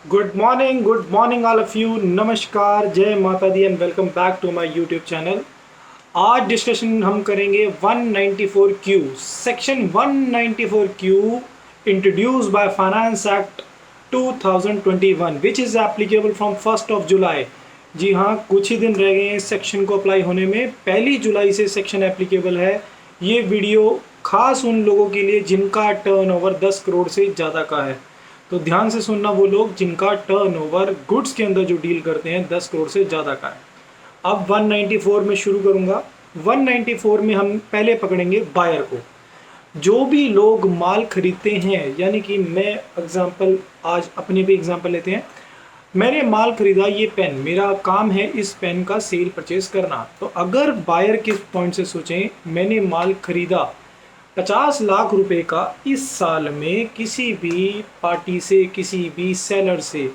Good morning all of you. नमस्कार, जय माता दी and welcome back to my YouTube channel. आज डिस्कशन हम करेंगे 194 Q, section 194 Q introduce by finance act 2021 which is applicable from 1st of July. जी हाँ, कुछ ही दिन रह गए हैं इस सेक्शन को अप्लाई होने में। 1 जुलाई से सेक्शन एप्लीकेबल है। ये वीडियो खास उन लोगों के लिए जिनका टर्नओवर 10 करोड़ से ज़्यादा का है, तो ध्यान से सुनना। वो लोग जिनका टर्नओवर गुड्स के अंदर जो डील करते हैं 10 करोड़ से ज़्यादा का है। अब 194 में शुरू करूंगा। 194 में हम पहले पकड़ेंगे बायर को। जो भी लोग माल खरीदते हैं, यानी कि मैं एग्जांपल आज अपने पे एग्जांपल लेते हैं। मैंने माल खरीदा, ये पेन, मेरा काम है इस पेन का सेल परचेज करना। तो अगर बायर किस पॉइंट से सोचें, मैंने माल खरीदा 50 लाख रुपए का इस साल में किसी भी पार्टी से, किसी भी सेलर से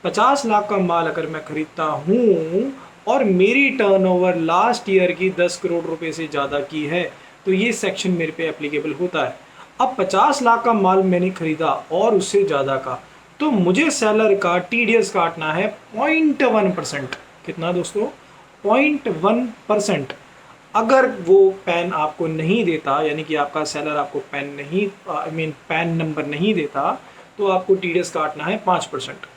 50 लाख का माल अगर मैं खरीदता हूँ और मेरी टर्नओवर लास्ट ईयर की 10 करोड़ रुपए से ज़्यादा की है, तो ये सेक्शन मेरे पे एप्लीकेबल होता है। अब 50 लाख का माल मैंने खरीदा और उससे ज़्यादा का, तो मुझे सेलर का टीडीएस काटना है 0.1%। कितना दोस्तों? 0.1%। अगर वो पेन आपको नहीं देता, यानी कि आपका सेलर आपको पेन नहीं, पेन नंबर नहीं देता, तो आपको टीडीएस काटना है 5%।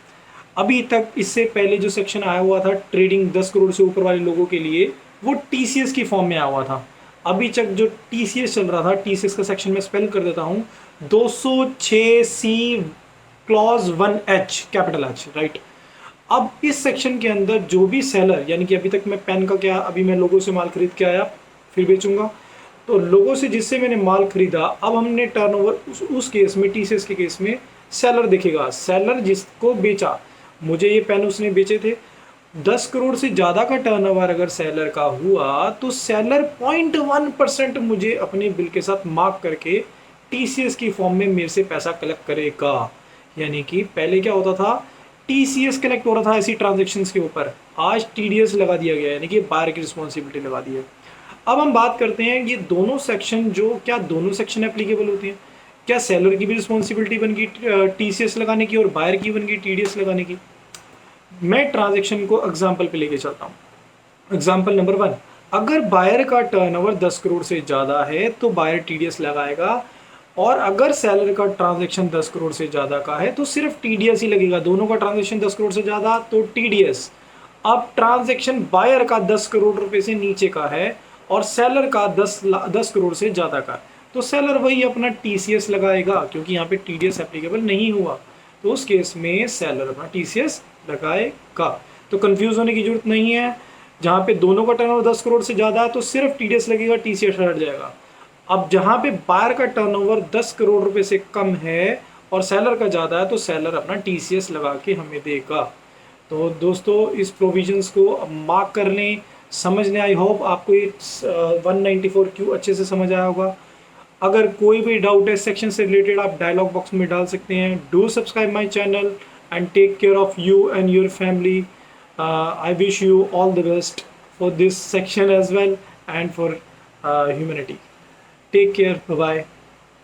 अभी तक इससे पहले जो सेक्शन आया हुआ था ट्रेडिंग 10 करोड़ से ऊपर वाले लोगों के लिए, वो टीसीएस की फॉर्म में आया हुआ था। अभी तक जो टीसीएस चल रहा था, टीसीएस का सेक्शन में स्पेल कर देता हूँ, 206C clause 1H capital H, right. अब इस सेक्शन के अंदर जो भी सेलर, यानी कि अभी तक मैं पेन का क्या, अभी मैं लोगों से माल खरीद के आया फिर बेचूंगा, तो लोगों से जिससे मैंने माल खरीदा, अब हमने टर्नओवर उस केस में, टीसीएस के केस में सेलर दिखेगा। सेलर जिसको बेचा, मुझे ये पेन उसने बेचे थे, 10 करोड़ से ज़्यादा का टर्नओवर अगर सेलर का हुआ, तो सेलर 0.1% मुझे अपने बिल के साथ मार्क करके टीसीएस की फॉर्म में मेरे से पैसा कलेक्ट करेगा। यानी कि पहले क्या होता था, टीसीएस कलेक्ट हो रहा था ऐसी ट्रांजेक्शन्स के ऊपर, आज टीडीएस लगा दिया गया, यानी कि बायर की रिस्पॉन्सिबिलिटी लगा दी है। अब हम बात करते हैं ये दोनों सेक्शन, जो क्या दोनों सेक्शन एप्लीकेबल होती हैं? क्या सेलर की भी रिस्पॉन्सिबिलिटी बन गई टीसीएस लगाने की और बायर की बन गई टीडीएस लगाने की? मैं ट्रांजेक्शन को एग्जाम्पल पे लेके चलता हूँ। एग्जाम्पल नंबर 1, अगर बायर का टर्नओवर 10 करोड़ से ज़्यादा है तो बायर टीडीएस लगाएगा, और अगर सेलर का ट्रांजैक्शन 10 करोड़ से ज़्यादा का है तो सिर्फ टीडीएस ही लगेगा। दोनों का ट्रांजैक्शन 10 करोड़ से ज़्यादा तो टीडीएस। अब ट्रांजैक्शन बायर का 10 करोड़ रुपए से नीचे का है और सेलर का 10 करोड़ से ज़्यादा का, तो सेलर वही अपना टीसीएस लगाएगा, क्योंकि यहाँ पे टीडीएस एप्लीकेबल नहीं हुआ, तो उस केस में सेलर अपना टीसीएस लगाएगा। तो कंफ्यूज होने की जरूरत नहीं है। जहाँ पे दोनों का टर्नओवर 10 करोड़ से ज़्यादा है तो सिर्फ टीडीएस लगेगा, टीसीएस हट जाएगा। अब जहाँ पे बायर का टर्नओवर 10 करोड़ रुपए से कम है और सेलर का ज़्यादा है, तो सेलर अपना टीसीएस लगा के हमें देगा। तो दोस्तों, इस प्रोविजंस को मार्क कर लें, समझ लें। आई होप आपको ये 194 क्यू अच्छे से समझ आया होगा। अगर कोई भी डाउट है सेक्शन से रिलेटेड, आप डायलॉग बॉक्स में डाल सकते हैं। Do subscribe my channel and take care of you and your family. I wish you all the best for this section as well and for humanity. Take care. Bye bye.